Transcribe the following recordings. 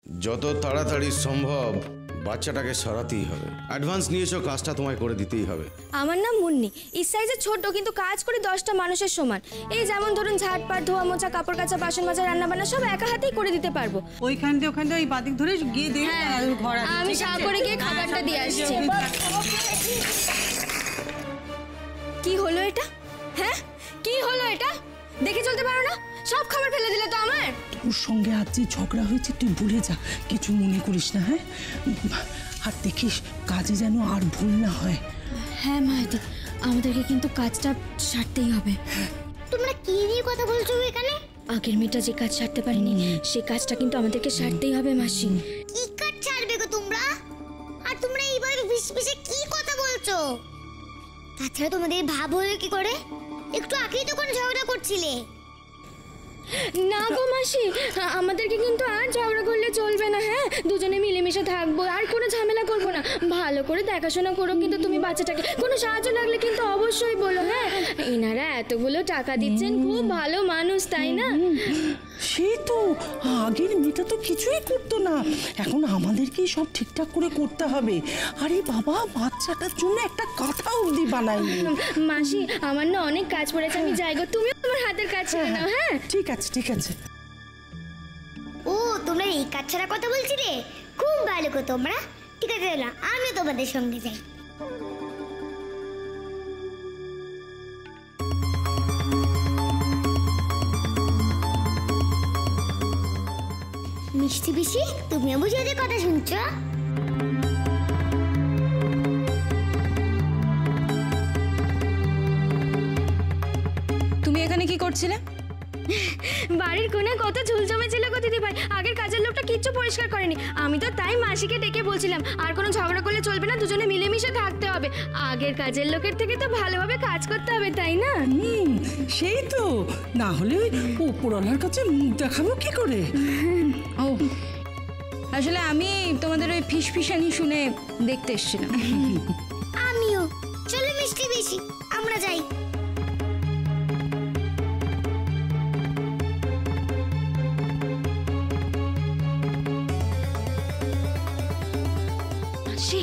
যত তাড়াতাড়ি সম্ভব বাচ্চাটাকে সরাতেই হবে। অ্যাডভান্স নিয়েছো, কাজটা তোমায় করে দিতেই হবে। আমার নাম মুন্নি। এই সাইজে ছোট, কিন্তু কাজ করি 10টা মানুষের সমান। এই যেমন ধরুন ঝাড়পাট, ধোয়া মোছা, কাপড় কাচা, বাসন মাজা, রান্না বান্না সব একা হাতেই করে দিতে পারবো। ওইখান দিয়ে ওখান দিয়ে ওই বাদিক ধরে গিয়ে দিয়ে ঘর আমি সাগরে গিয়ে খাবারটা দিয়ে আসছি। কি হলো এটা? হ্যাঁ, কি হলো এটা? দেখে চলতে পারো না? সব খাবার ফেলে দিলে তো আমার। তোর সঙ্গে আজ যে ঝগড়া হয়েছে তুই ভুলে যা, কিছু মনে করিস না। হ্যাঁ, আর দেখিস কাজে যেন আর ভুল না হয়। হ্যাঁ মাইদি, আমাদেরকে কিন্তু কাজটা সারতেই হবে। তোমরা কি নিয়ে কথা বলছো এখানে? আগের মেয়েটা যে কাজ সারতে পারিনি, সেই কাজটা কিন্তু আমাদেরকে সারতেই হবে মাসি। কি কাজ ছাড়বে গো তোমরা? আর তোমরা এইভাবে ভিসভিসে কি কথা বলছো? তাছাড়া তোমাদের ভাব হলো কি করে? একটু আগেই তো কোন ঝগড়া করছিলে। না গো মাসি, আমাদেরকে কিন্তু আর ঝগড়া করলে চলবে না। হ্যাঁ, দুজনে মিলেমিশে থাকবো, আর কোনো ঝামেলা করবো না। ভালো করে দেখাশোনা করো কিন্তু তুমি বাচ্চাটাকে। কোনো সাহায্য লাগলে কিন্তু অবশ্যই বলো। হ্যাঁ, এনারা এতগুলো টাকা দিচ্ছেন, খুব ভালো মানুষ, তাই না? সেই তো, আগের মেয়েটা তো কিছুই করতো না, এখন আমাদেরকেই সব ঠিকঠাক করে করতে হবে। আরে বাবা, বাচ্চাটার জন্য একটা কাঁথা অবধি বানাইনি। মাসি, আমার না অনেক কাজ পড়েছে, আমি যাই গো, তুমিও আমার হাতের কাজ ছেড়ে নাও। হ্যাঁ, ঠিক আছে ঠিক আছে। ও, তোমরা এই কাজ ছাড়া কথা বলছিলে? খুব ভালো গো তোমরা। ঠিক আছে না, আমিও তোমাদের সঙ্গে যাই। মিষ্টি পিসি, তুমিও বুঝি ওদের কথা শুনছো? তুমি এখানে কি করছিলে? বাড়ির কোণে কত ঝুল জমেছিল গো দিদি ভাই, আগের কাজের লোকটা কিচ্ছু পরিষ্কার করেনি। আমি তো তাই মাসিকে ডেকে বলছিলাম, আর কোনো ঝগড়া করলে চলবে না, দুজনে মিলেমিশে থাকতে হবে। আগের কাজের লোকের থেকে তো ভালোভাবে কাজ করতে হবে, তাই না? সেই তো, না হলে উপরওয়ালার কাছে মুখ দেখাবো কি করে? ও, আসলে আমি তোমাদের ওই ফিসফিসানি শুনে দেখতে এসেছিলাম। আমিও। চলো মিষ্টি পিসি, আমরা যাই। মাসি,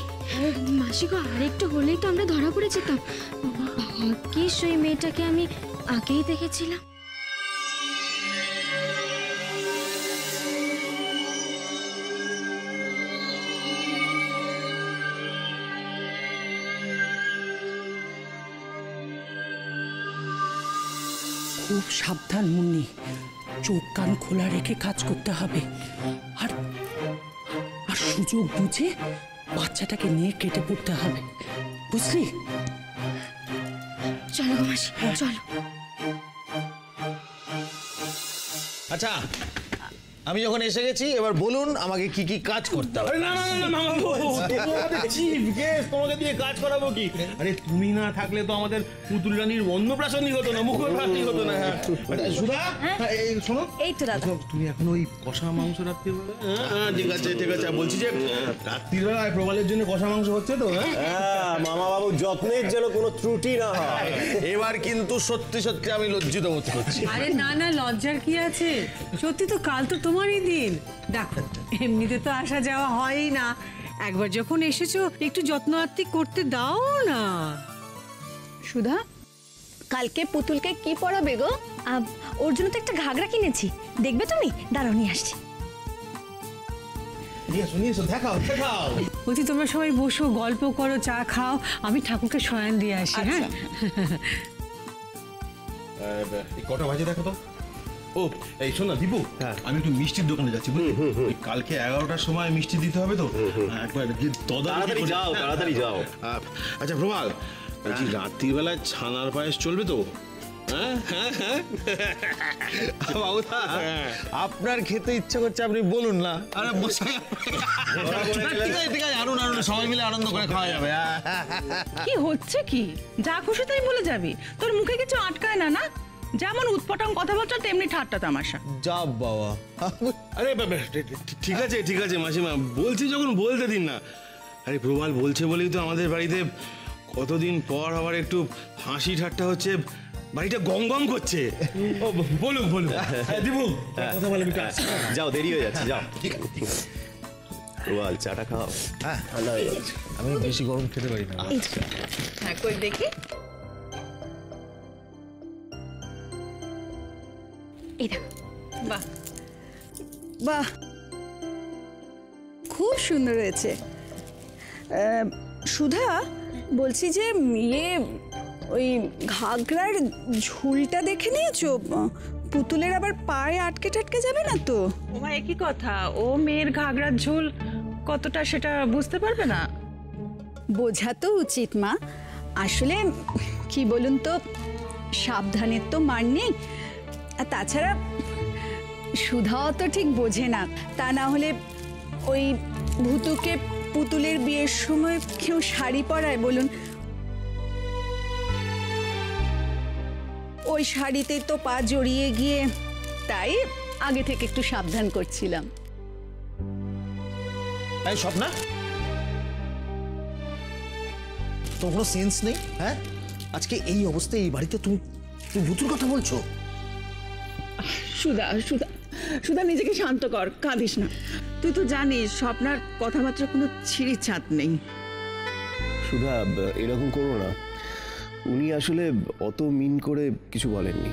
মাসি গো, আরেকটু হলেই তো আমরা ধরা পড়ে যেতাম। ভাগ্যিস ওই মেয়েটাকে আমি আগেই দেখেছিলাম। খুব সাবধান মুন্নি, চোখ কান খোলা রেখে কাজ করতে হবে। আর আর সুযোগ বুঝে বাচ্চাটাকে নিয়ে কেটে পড়তে হবে, বুঝলি? চলো গো মাসি, চলো। আচ্ছা, আমি যখন এসে গেছি, এবার বলুন আমাকে কি কি কাজ করতে হবে। না না না মামাবু, চিফ গেস্ট, তোমাকে দিয়ে কাজ করাবো কি? আরে তুমি না থাকলে তো আমাদের পুতুল রানীর অন্নপ্রাশনই হতো না, মুখের ভাতই হতো না। হ্যাঁ সুধা, এই শোনো, এই তো দাদা, তুমি এখন ওই কষা মাংস রাত্রিবেলা? হ্যাঁ ঠিক আছে ঠিক আছে। বলছি যে রাত্রিবেলায় প্রবালের জন্য কষা মাংস হচ্ছে তো? হ্যাঁ মামা বাবু, যত্নের যেন কোনো ত্রুটি না হয়। এবার কিন্তু সত্যি সত্যি আমি লজ্জিত বোধ করছি। আরে না না, লজ্জার কি আছে? সত্যি তো, কাল তো তোমারই দিন। দেখো, এমনিতে তো আসা যাওয়া হয়ই না, একবার যখন এসেছো একটু যত্ন আত্তি করতে দাও না। সুধা, কালকে পুতুলকে কি পরাবে গো? ওর জন্য তো একটা ঘাগরা কিনেছি, দেখবে তুমি? দাঁড়াও, নিয়ে আসছি। নিয়ে এসো, দেখাও দেখাও। বলছি তোমরা সবাই বসো, গল্প করো, চা খাও, আমি ঠাকুরকে শয়ন দিয়ে আসি। হ্যাঁ, কটা বাজে দেখো তো। ও এই শোন না দীপু, আমি একটু মিষ্টির দোকানে যাচ্ছি, বুঝলি? কালকে 11টার সময় মিষ্টি দিতে হবে তো, একবার তাড়াতাড়ি যাও, তাড়াতাড়ি যাও। আচ্ছা প্রবাল, বলছি রাত্রিবেলায় ছানার পায়েস চলবে তো? বাবুদা, আপনার খেতে ইচ্ছে করছে, আপনি বলুন না। আরে বসে ঠিক আছে, আনুন আনুন, সবাই মিলে আনন্দ করে খাওয়া যাবে। কি হচ্ছে কি? যা খুশি তাই বলে যাবি? তোর মুখে কিছু আটকায় না? না, যেমন উৎপটাং কথাবার্তা তেমনি ঠাট্টা তামাশা। যা বাবা। আরে ঠিক আছে ঠিক আছে মাসিমা, বলছি যখন বলতে দিন না। আরে প্রবাল বলছে বলেই তো আমাদের বাড়িতে কতদিন পর আবার একটু হাসি ঠাট্টা হচ্ছে, বাড়িটা গম গম করছে। ও, বলুন বলুন। হ্যাঁ, দিবু কথা বলে যাও, দেরি হয়ে যাচ্ছে, যাও। রুয়াল চাটা খাও। হ্যাঁ, আমি বেশি গরম খেতে পারি না। হ্যাঁ, কই দেখি। এই দেখো। বাহ, বাহ, খুব সুন্দর হয়েছে। সুধা, বলছি যে ইয়ে ওই ঘাগরার ঝুলটা দেখে নিয়েছো? পুতুলের আবার পায়ে আটকে টাটকে যাবে না তো? ও মা, একই কথা। ও মেয়ের ঘাগরার ঝোল কতটা সেটা বুঝতে পারবে না? বোঝা তো উচিত মা। আসলে কি বলুন তো, সাবধানের তো মার নেই। আর তাছাড়া সুধাও তো ঠিক বোঝে না। তা না হলে ওই ভুতুকে পুতুলের বিয়ের সময় কেউ শাড়ি পরায় বলুন? ওই শাড়িতে তো পা জড়িয়ে গিয়ে, তাই আগে থেকে একটু সাবধান করছিলাম। এই স্বপ্না, তোর কোনো সেন্স নেই? হ্যাঁ, আজকে এই অবস্থায় এই বাড়িতে তুমি ভূতুর কথা বলছো? সুধা, সুধা, সুধা, নিজেকে শান্ত কর, কাঁদিস না। তুই তো জানিস স্বপ্নার কথাবার্তা কোনো ছিঁড়ি ছাদ নেই। সুধা, এরকম করো না। উনি আসলে অত মিন করে কিছু বলেননি।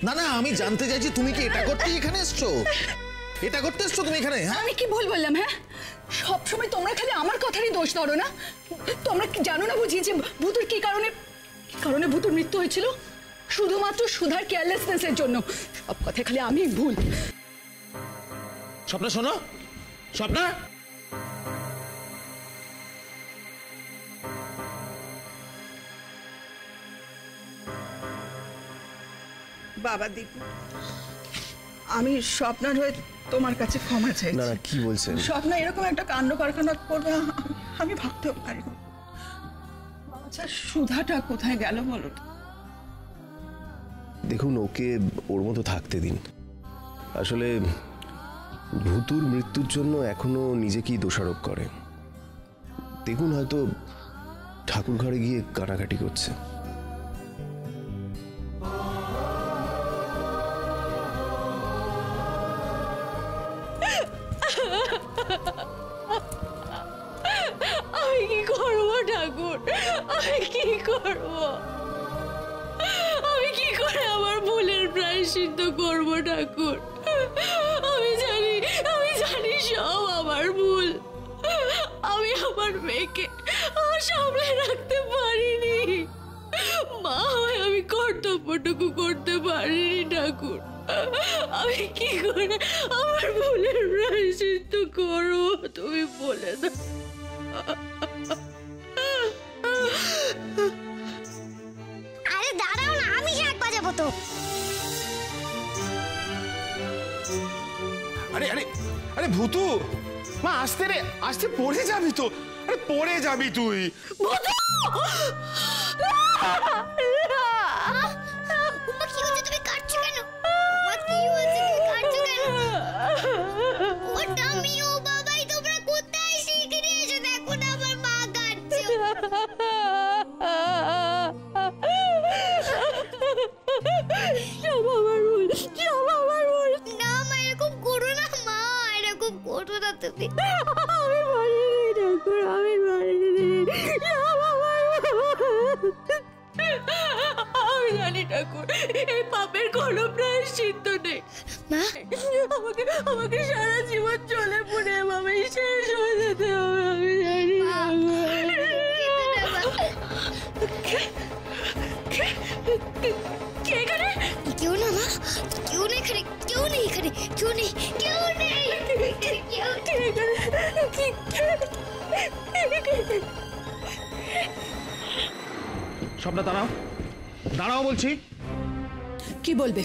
না না, আমি জানতে চাইছি তুমি কি এটা করতে এখানে এসছো? এটা করতে এসছো তুমি এখানে? হ্যাঁ, আমি কি ভুল বললাম? হ্যাঁ, সব সময় তোমরা খালি আমার কথারই দোষ ধরো না। তোমরা কি জানো না বুঝি যে ভূতুর কি কারণে ভূতুর মৃত্যু হয়েছিল? শুধুমাত্র সুধার কেয়ারলেসনেসের জন্য। সব কথা খালি আমি ভুল। স্বপ্না শোনো, স্বপ্না। বাবা দীপু, আমি স্বপ্নার হয়ে তোমার কাছে ক্ষমা চাই। না না, কি বলছেন? স্বপ্না এরকম একটা কাণ্ড কারখানা করবে আমি ভাবতেও পারি না। আচ্ছা, সুধাটা কোথায় গেল বলো? দেখুন, ওকে ওর মতো থাকতে দিন। আসলে ভূতুর মৃত্যুর জন্য এখনো নিজেকেই দোষারোপ করে। দেখুন, হয়তো ঠাকুর ঘরে গিয়ে কাটাকাটি করছে। আমি কি করবো ঠাকুর? আমি কি করবো? আমি কি করে আমার ভুলের প্রায়শ্চিত্ত করবো ঠাকুর? আমি জানি সব আমার ভুল। আমি আমার মেয়েকে সামলে রাখতে পারিনি। মা হয়ে আমি কর্তব্যটুকু করতে পারিনি ঠাকুর। আমি কি করে আমার ভুলের প্রায়শ্চিত্ত করবো তুমি বলে দাও। আরে দাঁড়াও না, আমি শাক বাজাবো তো। আরে আরে আরে ভূতু, মা আসতে রে, আসতে পড়ে যাবি তো। আরে পড়ে যাবি তুই। উম্মা, কি হচ্ছে? তুমি কাটছো কেন? উম্মা, কি হচ্ছে? তুমি কাটছো কেন? ও টামি, ও বাবাই, তোমরা কোথায় শিখে নিয়েছো? দেখো না আমার মা কাটছে। সব আমার ভুল, সব আমার ভুল। না মা, এরকম করো না মা, এরকম করো না তুমি। আমি পারিনি ঠাকুর, আমি পারিনি। সব আমার ভুল। আমি জানি ঠাকুর, এই পাপের কোনো প্রায়শ্চিত্ত নেই। মা, আমাকে সারা জীবন চলে পড়ে এভাবে শেষ হয়ে যেতে হবে। আমি জানি কে এখানে? কেউ না মা, কেউ নেই এখানে, কেউ নেই এখানে, কেউ নেই, কেউ নেই, স্বপ্না দাঁড়াও, দাঁড়াও বলছি। কি বলবে?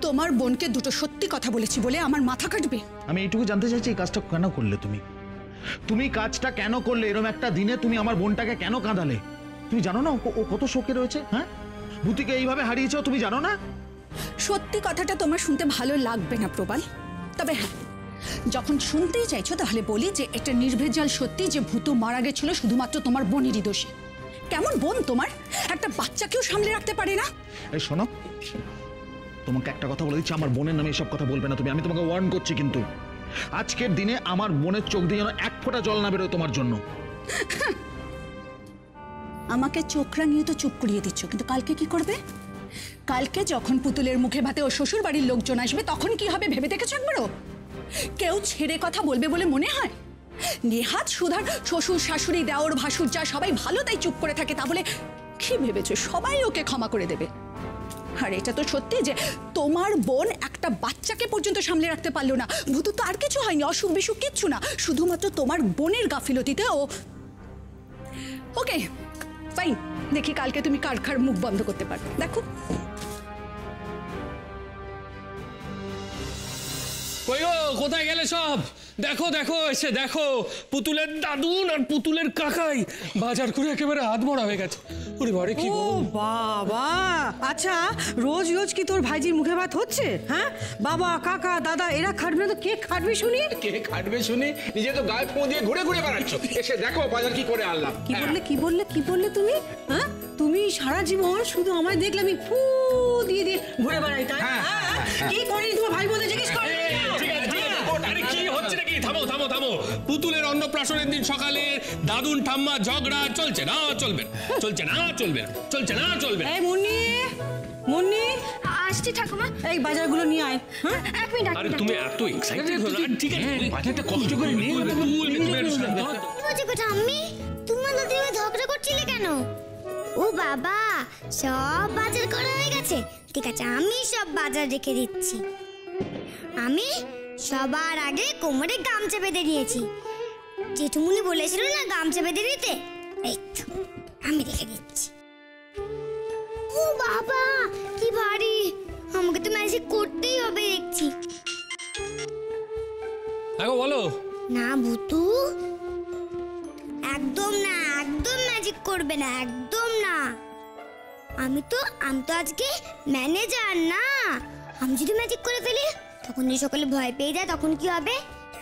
তোমার বোনকে দুটো সত্যি কথা বলেছি বলে আমার মাথা কাটবে? আমি এইটুকু জানতে চাইছি, এই কাজটা কেন করলে তুমি? তুমি কাজটা কেন করলে? এরকম একটা দিনে তুমি আমার বোনটাকে কেন কাঁদালে? তুমি জানো না ও কত শোকে রয়েছে? হ্যাঁ, ভূতিকে এইভাবে হারিয়েছো, তুমি জানো না? সত্যি কথাটা তোমার শুনতে ভালো লাগবে না প্রবাল, তবে হ্যাঁ, যখন শুনতেই চাইছো তাহলে বলি যে এটা নির্ভেজাল সত্যি যে ভূতু মারা গেছিল শুধুমাত্র তোমার বোনেরই দোষে। কেমন বোন তোমার? একটা বাচ্চাকেও সামলে রাখতে পারে না। এই শোনো, তোমাকে একটা কথা বলে দিচ্ছি, আমার বোনের নামে এসব কথা বলবে না তুমি। আমি তোমাকে ওয়ার্ন করছি, কিন্তু আজকের দিনে আমার বোনের চোখ দিয়ে যেন এক ফোঁটা জল না বেরোয় তোমার জন্য। আমাকে চোখ রাঙিয়ে তো চুপ করিয়ে দিচ্ছ, কিন্তু কালকে কি করবে? কালকে যখন পুতুলের মুখে ভাতে ও শ্বশুর বাড়ির লোকজন আসবে তখন কি হবে ভেবে দেখেছো একবারও? কেউ ছেড়ে কথা বলবে বলে মনে হয়? নেহাত সুধার শ্বশুর শাশুড়ি দেওর ভাসুর যা সবাই ভালো তাই চুপ করে থাকে, তাহলে কি ভেবেছো সবাই ওকে ক্ষমা করে দেবে? আর এটা তো সত্যি যে তোমার বোন একটা বাচ্চাকে পর্যন্ত সামলে রাখতে পারলো না। ভূতু তো আর কিছু হয়নি, অসুখ বিসুখ কিচ্ছু না, শুধুমাত্র তোমার বোনের গাফিলতিতে ও। ওকে ফাইন, দেখি কালকে তুমি কার মুখ বন্ধ করতে পারো। দেখো কোথায় গেলে সব? দেখো দেখো এসে দেখো, পুতুলের দাদুন আর পুতুলের কাকাই বাজার করে একেবারে হাত ভরা হয়ে গেছে। ওরে বাড়ি কি বাবা! আচ্ছা, রোজ রোজ কি তোর ভাইজির মুখে ভাত হচ্ছে? হ্যাঁ, বাবা কাকা দাদা এরা খাটবে না তো কে খাটবে শুনি? কে খাটবে শুনি? নিজে তো গায়ে ফোঁ দিয়ে ঘুরে ঘুরে বেড়াচ্ছ। এসে দেখো বাজার কি করে আনলাম। কি বললে তুমি? হ্যাঁ, তুমি সারা জীবন শুধু আমায় দেখলে আমি ফু দিয়ে দিয়ে ঘুরে বেড়াই, তাই? কি করি তোমার ভাই বোনদের জিজ্ঞেস করে? আরে কি হচ্ছে নাকি? থামো থামো থামো। পুতুলের অন্নপ্রাশনের দিন সকালে দাদুন ঠাম্মা ঝগড়া চলছে না চলবে না, চলছে না চলবে না, চলছে না চলবে না। এই মুন্নি, মুন্নি আসছি ঠাকুমা। এই বাজারগুলো নিয়ে আয়। হ্যাঁ, এক মিনিট। আরে তুমি এত এক্সাইটেড হলো না? ঠিক আছে বাজারটা কষ্ট করে নিয়ে ঠাম্মি, তোমার দাদি ঝগড়া করছিলে কেন? ও বাবা, সব বাজার করা হয়ে গেছে। ঠিক আছে, আমি সব বাজার রেখে দিচ্ছি। আমি সবার আগে কোমরে গামছা বেঁধে দিয়েছি। জেঠুমুনি বলেছিল না গামছা বেঁধে দিতে, এই তো আমি রেখে দিচ্ছি। ও বাবা কি ভারী, আমাকে তো ম্যাজিক করতেই হবে দেখছি। আগো বলো না ভূতু, একদম না, একদম ম্যাজিক করবে না, একদম না। আমি তো আজকে ম্যানেজার না। আমি যদি ম্যাজিক করে ফেলি তখন যদি সকালে ভয় পেয়ে যায় তখন কি হবে?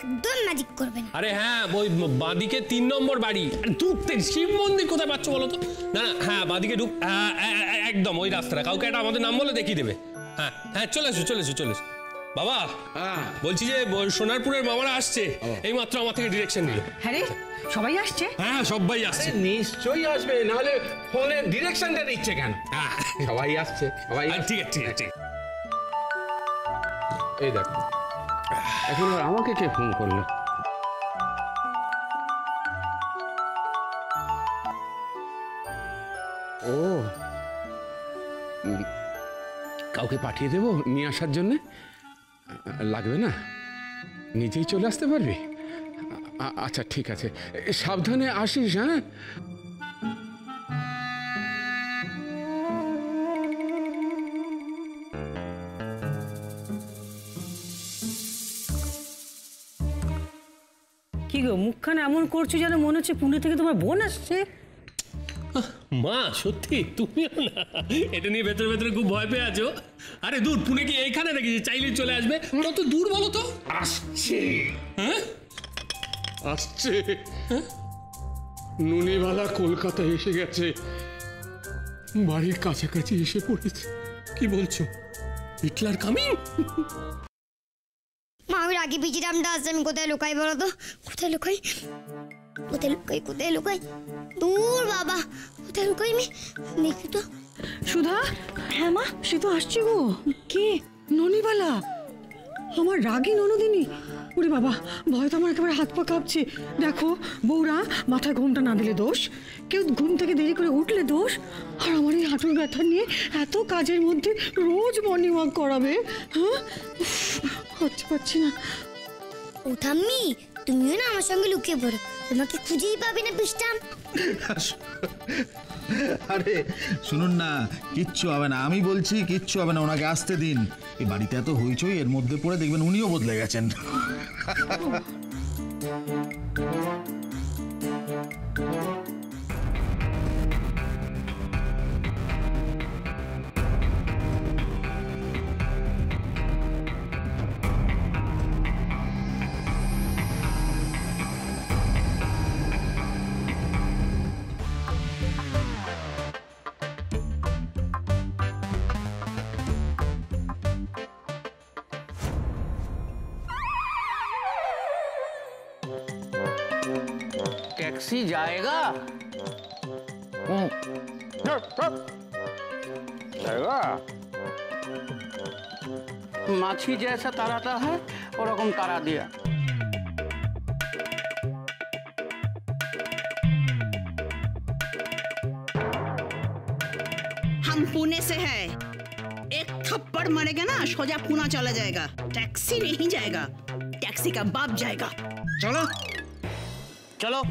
একদম ম্যাজিক করবে না। আরে হ্যাঁ, ওই বাঁদিকে 3 নম্বর বাড়ি। ঢুকতে শিব মন্দির কোথায় পাচ্ছ বলো তো? না না, হ্যাঁ বাঁদিকে ঢুক, একদম ওই রাস্তাটা। কাউকে একটা আমাদের নাম বলে দেখিয়ে দেবে। হ্যাঁ হ্যাঁ, চলে এসো চলে এসো চলে এসো। বাবা বলছি যে সোনারপুরের মামারা আসছে, এই মাত্র আমার থেকে ডিরেকশন দিল। হ্যাঁ রে, সবাই আসছে? হ্যাঁ সবাই আসছে। নিশ্চয়ই আসবে, নাহলে ফোনের ডিরেকশনটা দিচ্ছে কেন? সবাই আসছে, সবাই। ঠিক আছে ঠিক আছে। এই দেখো, এখন আর আমাকে কে ফোন করলো? ও, কাউকে পাঠিয়ে দেবো নিয়ে আসার জন্যে? লাগবে না, নিজেই চলে আসতে পারবি? আচ্ছা ঠিক আছে, সাবধানে আসিস। হ্যাঁ কি গো, মুখখানা এমন করছো যেন মনে হচ্ছে পুনে থেকে তোমার বোন আসছে। মা সত্যি তুমিও না এটা নিয়ে ভেতরে ভেতরে খুব ভয় পেয়ে আছো? আরে দূর, পুনে কি এইখানে নাকি চাইলে চলে আসবে? কত দূর বলো তো? আসছে, হ্যাঁ আসছে। নুনিবালা কলকাতায় এসে গেছে, বাড়ির কাছাকাছি এসে পড়েছে। কি বলছো? Hitler coming? মা, আমি রাগি পিছিয়ে আসছে। আমি কোথায় লুকাই বলো তো? কোথায় লুকাই, কোথায় লুকাই, কোথায় লুকাই? দূর বাবা, কোথায় লুকাই আমি? দেখি তো। সুধা, হ্যাঁ মা, সে তো আসছে গো। কে? ননিবালা, আমার রাগী ননদিনী। ওরে বাবা, ভয় তো আমার একেবারে হাত পা কাঁপছে। দেখো বউরা, মাথায় ঘুমটা না দিলে দোষ, কেউ ঘুম থেকে দেরি করে উঠলে দোষ, আর আমার এই হাঁটুর ব্যথা নিয়ে এত কাজের মধ্যে রোজ মর্নিং ওয়াক করাবে। হ্যাঁ, হচ্ছে পারছি না। ও ঠাম্মি, তুমিও না আমার সঙ্গে লুকিয়ে পড়ো, তোমাকে খুঁজেই পাবে না পিস্টাম। আরে শুনুন না, কিচ্ছু হবে না, আমি বলছি কিচ্ছু হবে না, ওনাকে আসতে দিন। এই বাড়িতে এত হইচই, এর মধ্যে পড়ে দেখবেন উনিও বদলে গেছেন। टैक्सी जाएगा? जाएगा? माछी जैसा तराता है ओरकम तारा दिया। हम पुणे से है, एक थप्पड़ मारेगा ना सोजा पुणे चला जाएगा। टैक्सी नहीं जाएगा, टैक्सी का बाप जाएगा। चलो चलो।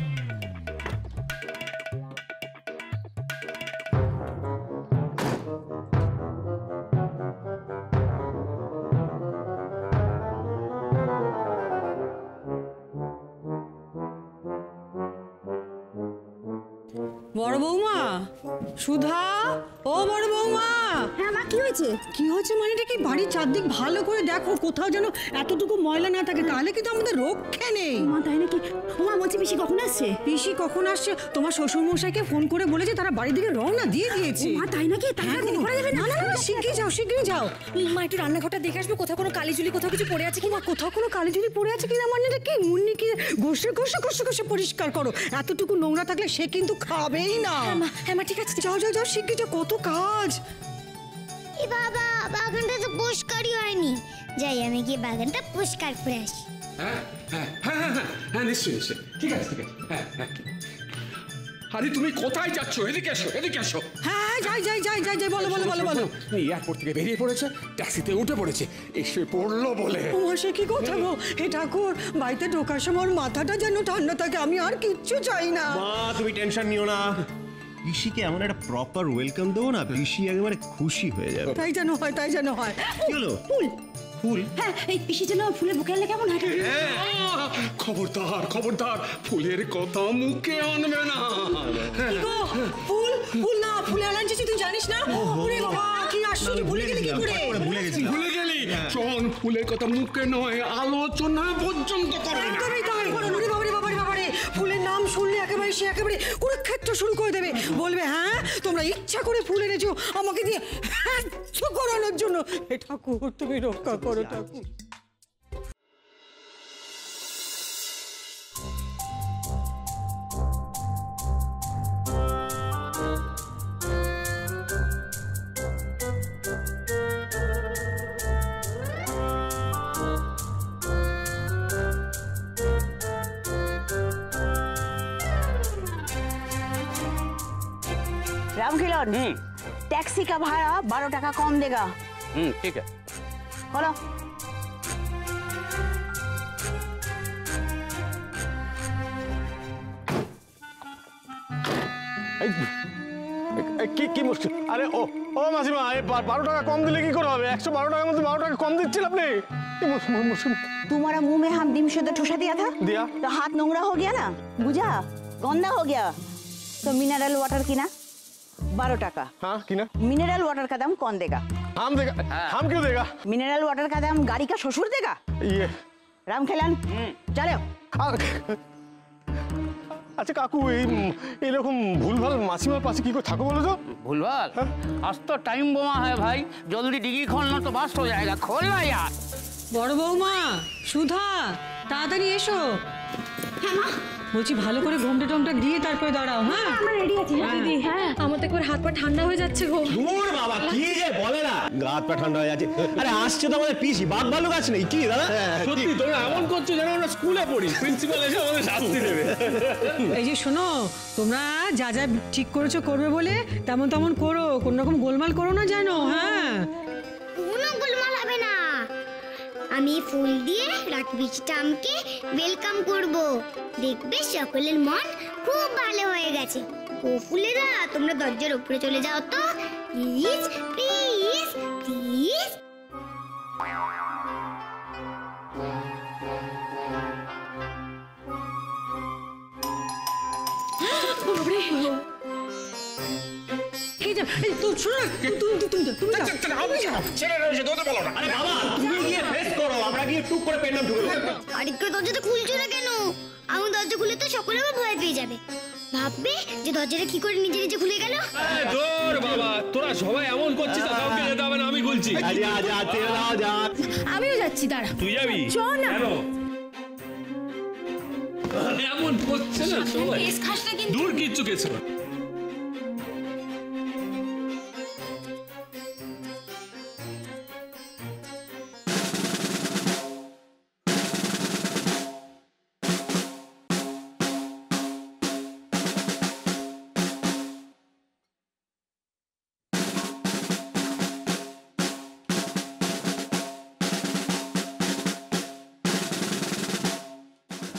বড় বৌমা, সুধা, ও বড় বৌমা। হ্যাঁ মা, কি হয়েছে? কি হয়েছে মানেটা কি? বাড়ির চারদিক ভালো করে দেখো, কোথাও যেন এতটুকু ময়লা না থাকে, তাহলে কিন্তু আমাদের রক্ষে নেই। মা তাই নাকি? মা বলছি পিসি কখন আসছে? পিসি কখন আসছে? তোমার শ্বশুর মশাইকে ফোন করে বলেছে, তারা বাড়ির দিকে রওনা দিয়ে দিয়েছে। মা তাই নাকি? তাড়াতাড়ি করা যাবে না? না না, শিগগিরই যাও, শিগগিরই যাও। মা একটু রান্নাঘরটা দেখে আসবে, কোথাও কোনো কালিঝুলি কোথাও কিছু পড়ে আছে কিনা। কোথাও কোনো কালিঝুলি পড়ে আছে কিনা মানেটা কি? মুন্নি কি ঘষে ঘষে ঘষে ঘষে পরিষ্কার করো, এতটুকু নোংরা থাকলে সে কিন্তু খাবেই না। হ্যাঁ মা ঠিক আছে, যাও যাও যাও, শিগগির যাও, কত কাজ। এ বাবা, বাগানটা তো পরিষ্কারই হয়নি। যাই আমি গিয়ে বাগানটা পরিষ্কার করে আসি। হ্যাঁ হ্যাঁ হ্যাঁ হ্যাঁ হ্যাঁ, নিশ্চয়ই নিশ্চয়ই, ঠিক আছে ঠিক আছে। হ্যাঁ হ্যাঁ। আরে তুমি কোথায় যাচ্ছ? এদিকে এসো, এদিকে এসো। হ্যাঁ যাই যাই যাই যাই যাই, বলো বলো বলো বলো। এয়ারপোর্ট থেকে বেরিয়ে পড়েছে, ট্যাক্সিতে উঠে পড়েছে, এসে পড়লো বলে। তোমার সে কি কথা গো? হে ঠাকুর, বাড়িতে ঢোকার সময় ওর মাথাটা যেন ঠান্ডা থাকে, আমি আর কিচ্ছু চাই না। মা তুমি টেনশন নিও না, পিসিকে এমন একটা প্রপার ওয়েলকাম দেবো না, পিসি একেবারে খুশি হয়ে যাবে। তাই যেন হয়, তাই যেন হয়। কি হলো? ফুল ফুল? হ্যাঁ, এই পিসি যেন ফুলের বুকে আনলে কেমন হয়? খবরদার খবরদার, ফুলের কথা মুখে আনবে না। ফুল ফুল না, ফুলে আলাঞ্চি তুই জানিস না? ওরে বাবা, কি আশ্চর্য, ভুলে গেলি কি করে? ভুলে গেলি? শোন, ফুলের কথা মুখে নয়, আলোচনা পর্যন্ত করবে না। একদমই তাই। ওরে বাবারে বাবারে বাবারে, ফুলের নাম শুনলে একেবারে সে একেবারে কুরুক্ষেত্র শুরু করে দেবে। বলবে হ্যাঁ তোমরা ইচ্ছা করে ফুল এনেছো আমাকে দিয়ে করানোর জন্য। হে ঠাকুর, তুমি রক্ষা করো ঠাকুর। रामखिलन, टैक्सी का भाड़ा 12 टका कम देगा। ठीक है। बोलो। কি মুশকিল? আরে ও ও মাসিমা, 12 টাকা কম দিলে কি করে হবে? 112 টাকার মধ্যে 12 টাকা কম দিচ্ছেন আপনি। तुम्हारा मुंह में हम डिम से तो ठुसा दिया था, दिया तो हाथ नोंगरा हो गया ना, बुझा, गंदा हो गया, तो मिनरल वाटर की ना 12 टका। हाँ की ना? मिनरल वाटर का दाम कौन देगा? हम देगा। हम क्यों देगा? मिनरल वाटर का दाम गाड़ी का ससुर देगा। ये रामखेलान चलो। আচ্ছা কাকু, এরকম ভুলভাল মাসিমার পাশে কি করে থাকো বলো তো? भूलभाल? आज तो टाइम बोमा है भाई, जल्दी डिग्गी खोलना तो बास्ट हो जाएगा, खोलना यार। বড় বৌমা, সুধা, তাড়াতাড়ি এসো। হ্যাঁ মা, বলছি ভালো করে ঘোমটা টোমটা দিয়ে তারপরে দাঁড়াও। হ্যাঁ আমরা রেডি আছি দিদি। হ্যাঁ, আমার তো একবার হাত পা ঠান্ডা হয়ে যাচ্ছে গো। দূর বাবা, কি যে বলে না, গা হাত পা ঠান্ডা হয়ে যাচ্ছে। আরে আসছে তো আমাদের পিসি, বাদ ভালো গাছ নেই কি দাদা? সত্যি তোমরা এমন করছো যেন আমরা স্কুলে পড়ি, প্রিন্সিপাল এসে আমাদের শাস্তি দেবে। এই যে শোনো, তোমরা যা যা ঠিক করেছো করবে বলে তেমন তেমন করো, কোন রকম গোলমাল করো না জানো। হ্যাঁ, কোনো গোলমাল হবে না। আমি ফুল দিয়ে রাতবিষ্টামকে ওয়েলকাম করব। দেখবে সকলের মন খুব ভালো হয়ে গেছে। ও ফুলেরা, তোমরা দরজার উপরে চলে যাও তো, প্লিজ প্লিজ প্লিজ। এই যে এই তো শোনো, তুমি যাও। ছেলে রয়েছে, দৌড়ে বলো না। আরে বাবা, তুমি গিয়ে ফেস করো, আমরা গিয়ে টুক করে পেন্ডাম ঢুকে দেবো। আরেকটু দরজাটা খুলছো না কেন? আমি দরজা খুলে তো সকলে আবার ভয় পেয়ে যাবে, ভাববে যে দরজাটা কি করে নিজে নিজে খুলে গেল। দৌড় বাবা, তোরা সবাই এমন করছিস, কাউকে যেতে হবে না, আমি খুলছি। আমিও যাচ্ছি, দাঁড়া। তুই যাবি? চল না। কেন? এমন হচ্ছে না সবাই কেস খাস না কিন্তু। দূর কিচ্ছু কেস না।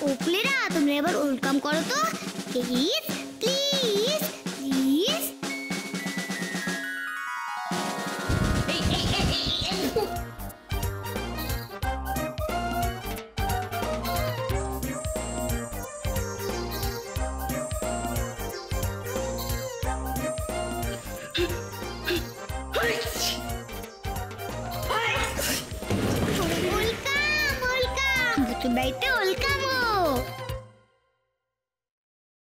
ওপলেরা তোমরা এবার ওয়েলকাম করো তো please please please. Welcome welcome ভূতুর বাড়িতে ওয়েলকাম